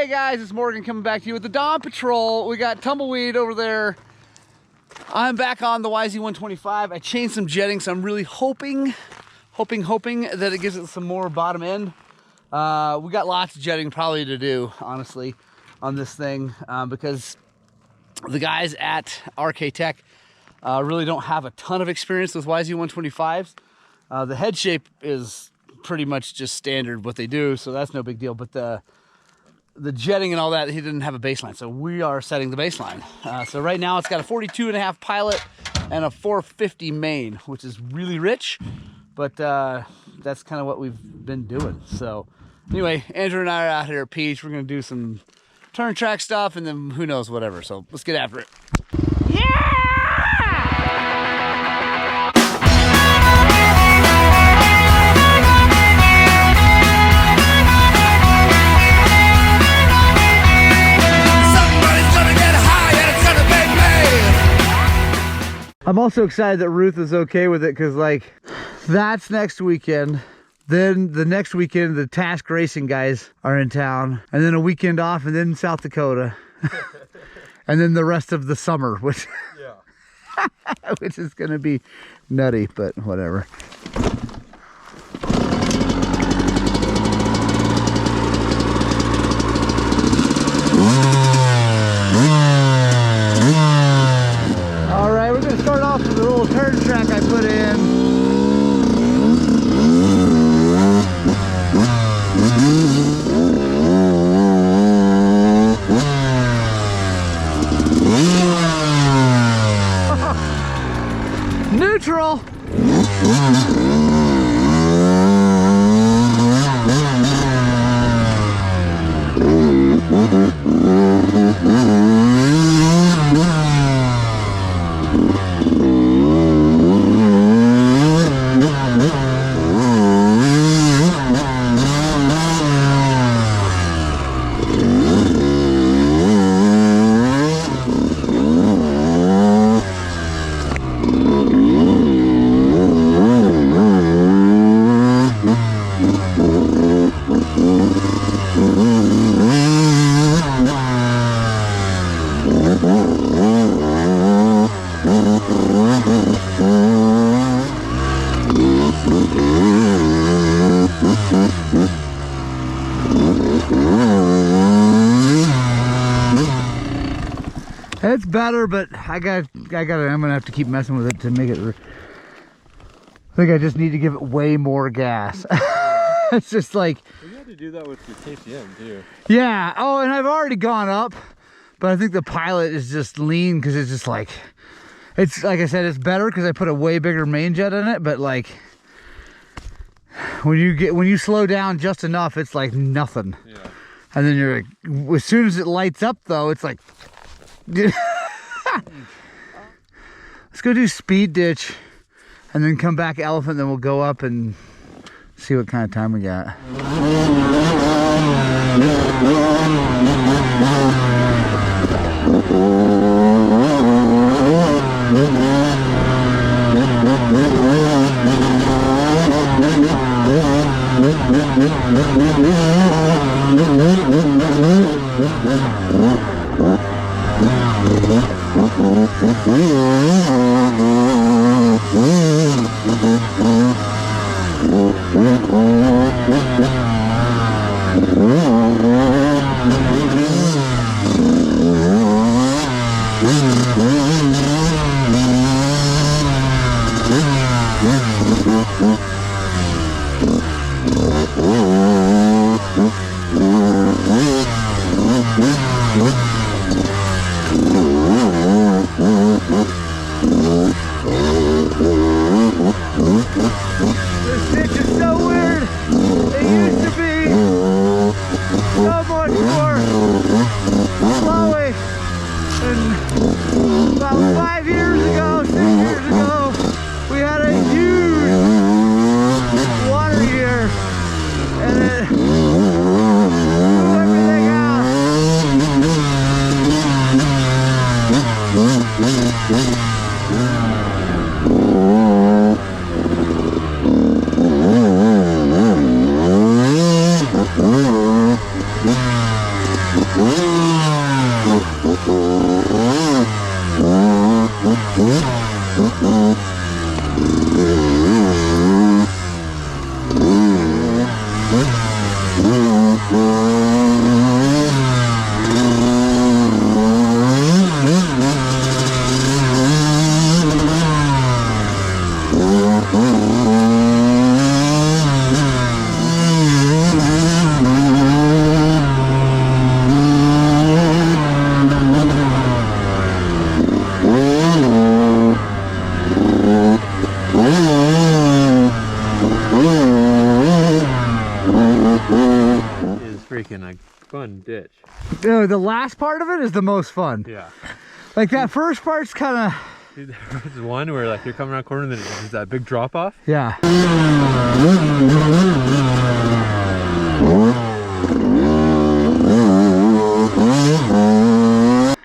guys, it's Morgan coming back to you with the Dawn Patrol. We got Tumbleweed over there. I'm back on the YZ125. I changed some jetting, so I'm really hoping that it gives it some more bottom end. We got lots of jetting probably to do, honestly, on this thing, because the guys at RK Tech really don't have a ton of experience with YZ125s. The head shape is pretty much just standard what they do, so that's no big deal, but the jetting and all that, he didn't have a baseline, so we are setting the baseline. So right now it's got a 42.5 pilot and a 450 main, which is really rich, but that's kind of what we've been doing. So anyway, Andrew and I are out here at Peach. We're gonna do some turn track stuff and then who knows, whatever. So let's get after it. I'm also excited that Ruth is okay with it because, like, that's next weekend. Then the next weekend, the Task Racing guys are in town. And then a weekend off, and then South Dakota. And then the rest of the summer, which, which is going to be nutty, but whatever. Start off with a little turn track I put in. Neutral. It's better, but I'm gonna have to keep messing with it to make it. I think I just need to give it way more gas. It's just like. You have to do that with your KTM too. Yeah. Oh, and I've already gone up, but I think the pilot is just lean because it's just like, it's like I said, it's better because I put a way bigger main jet in it. But like, when you slow down just enough, it's like nothing. Yeah. And then you're like, as soon as it lights up, though, it's like. Let's go do speed ditch and then come back elephant, then we'll go up and see what kind of time we got. Yeah. Freaking a fun ditch. Dude, the last part of it is the most fun. Yeah. Like that first part's kind of. There's one where like you're coming around corner and then there's that big drop off. Yeah.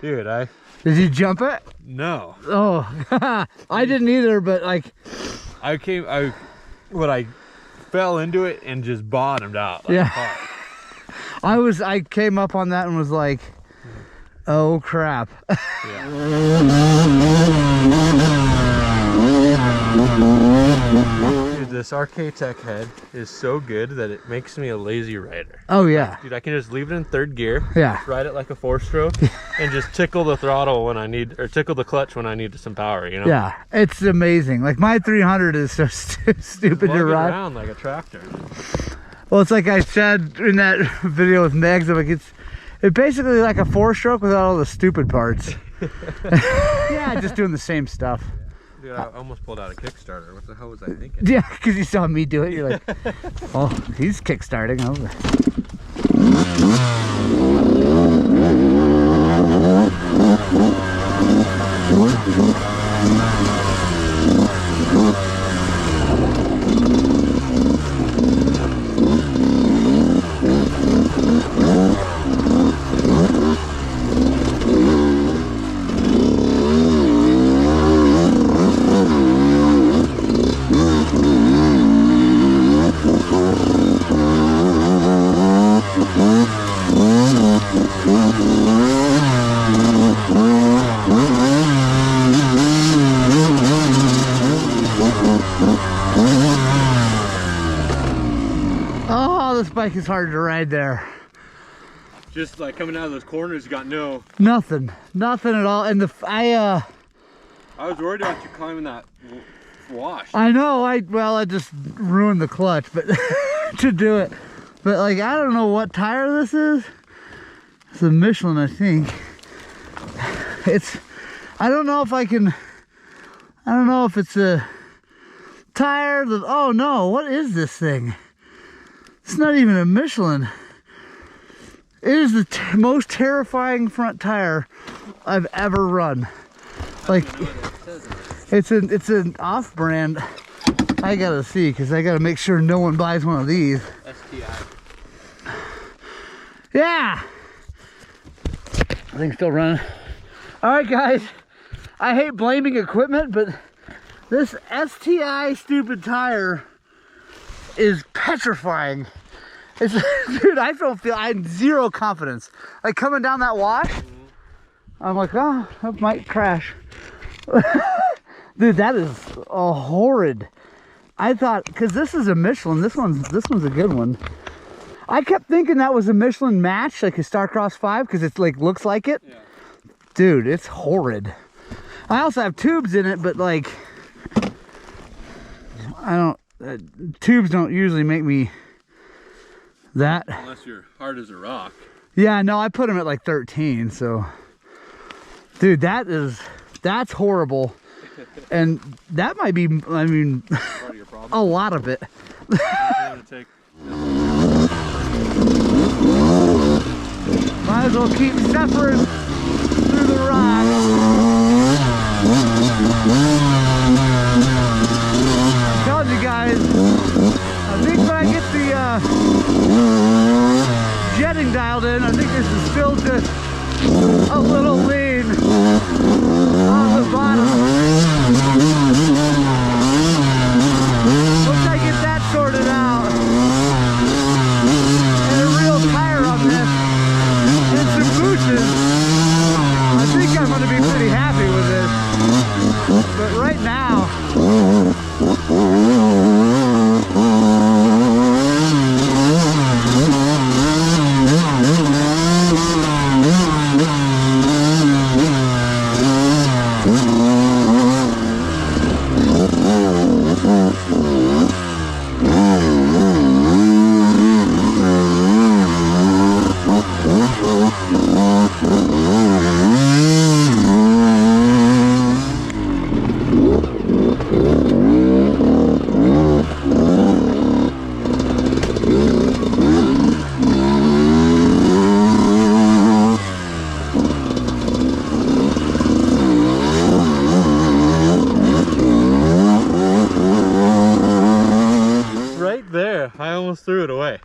Dude, Did you jump it? No. Oh, I didn't either, but like. I fell into it and just bottomed out. Like, yeah. hard. I came up on that and was like, oh crap. Yeah. Dude, this Arcade Tech head is so good that it makes me a lazy rider. Oh yeah. Dude, I can just leave it in third gear. Yeah. Ride it like a 4-stroke and just tickle the throttle when I need, or tickle the clutch when I need some power, you know? Yeah, it's amazing. Like my 300 is so stupid to ride. Around like a tractor. Well, it's like I said in that video with Megs, I'm like it's basically like a 4-stroke without all the stupid parts. Yeah, just doing the same stuff. Dude, I almost pulled out a Kickstarter. What the hell was I thinking? Yeah, because you saw me do it. You're like, oh, he's kickstarting. Oh, this bike is hard to ride there. Just like coming out of those corners, you got nothing at all. And I was worried about you climbing that wash. I know. I just ruined the clutch, but to do it. But like, I don't know what tire this is. It's a Michelin, I think. I don't know if it's a tire that, oh no, what is this thing? It's not even a Michelin. It is the most terrifying front tire I've ever run. Like, it's an off-brand. I gotta see, because I gotta make sure no one buys one of these. STI. Yeah! I think still running. Alright guys, I hate blaming equipment, but this STI stupid tire is petrifying. It's, dude, I have zero confidence. Like coming down that wash, I'm like, oh, I might crash. Dude, that is a horrid. I thought, because this is a Michelin, this one's a good one. I kept thinking that was a Michelin match, like a Starcross 5, because it's like looks like it. Yeah. Dude, it's horrid. I also have tubes in it, but like, I don't, tubes don't usually make me that. Unless you're hard as a rock. Yeah, no, I put them at like 13, so. Dude, that's horrible. And that might be, I mean, part of your problem. A lot of it. Might as well keep suffering through the rocks. I told you guys, I think when I get the jetting dialed in, I think this is still just a little lean on the bottom. Once I get that sorted out, and a real tire on this, way.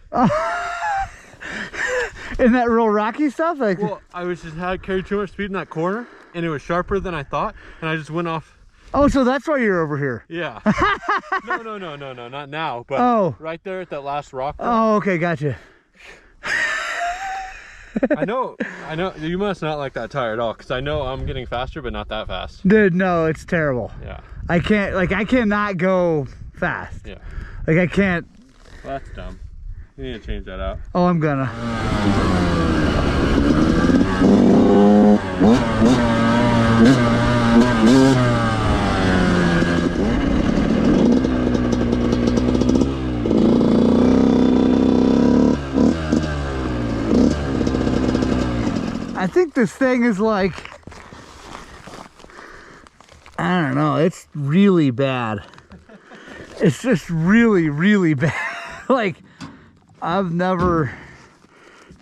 In that real rocky stuff? Like, well, I was just had carried too much speed in that corner, and it was sharper than I thought, and I just went off. oh, so that's why you're over here. Yeah. No, not now, but right there at that last rock. Oh, okay, gotcha. I know, you must not like that tire at all, because I know I'm getting faster, but not that fast. Dude, no, it's terrible. Yeah. I cannot go fast. Yeah. Like, I can't. Well, that's dumb. You need to change that out. Oh, I'm gonna. I think this thing is like, I don't know, it's really bad. It's just really, really bad. Like, I've never,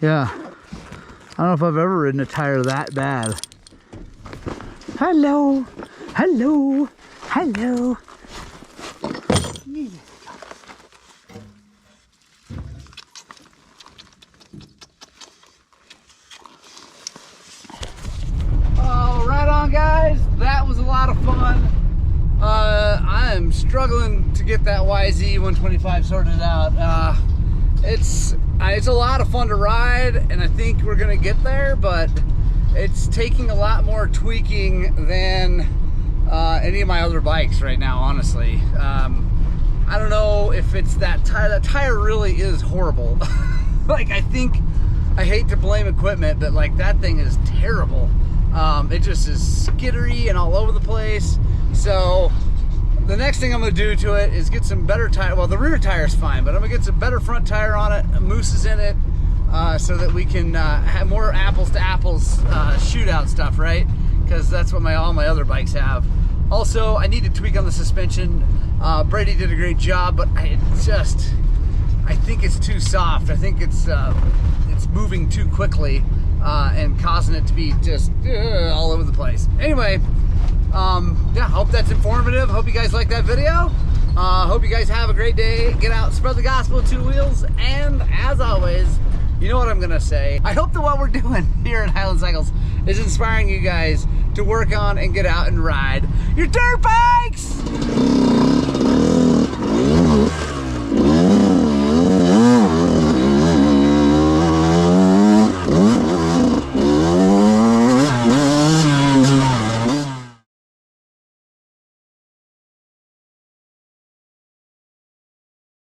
yeah, I don't know if I've ever ridden a tire that bad. Hello, hello, hello. Oh, right on, guys. That was a lot of fun. I am struggling to get that YZ 125 sorted out. It's a lot of fun to ride, and I think we're gonna get there, but it's taking a lot more tweaking than any of my other bikes right now, honestly. I don't know if it's that tire. That tire really is horrible. Like, I hate to blame equipment, but like, that thing is terrible. It just is skittery and all over the place. So the next thing I'm gonna do to it is get some better tire. Well, the rear tire is fine, but I'm gonna get some better front tire on it, mooses in it, so that we can have more apples to apples shootout stuff, right? Because that's what all my other bikes have. Also, I need to tweak on the suspension. Brady did a great job, but I think it's too soft. I think it's moving too quickly and causing it to be just all over the place. Anyway, yeah, hope that's informative. Hope you guys like that video. Hope you guys have a great day. Get out, spread the gospel of two wheels, and as always, you know what I'm gonna say. I hope that what we're doing here at Highland Cycles is inspiring you guys to work on and get out and ride your dirt bikes.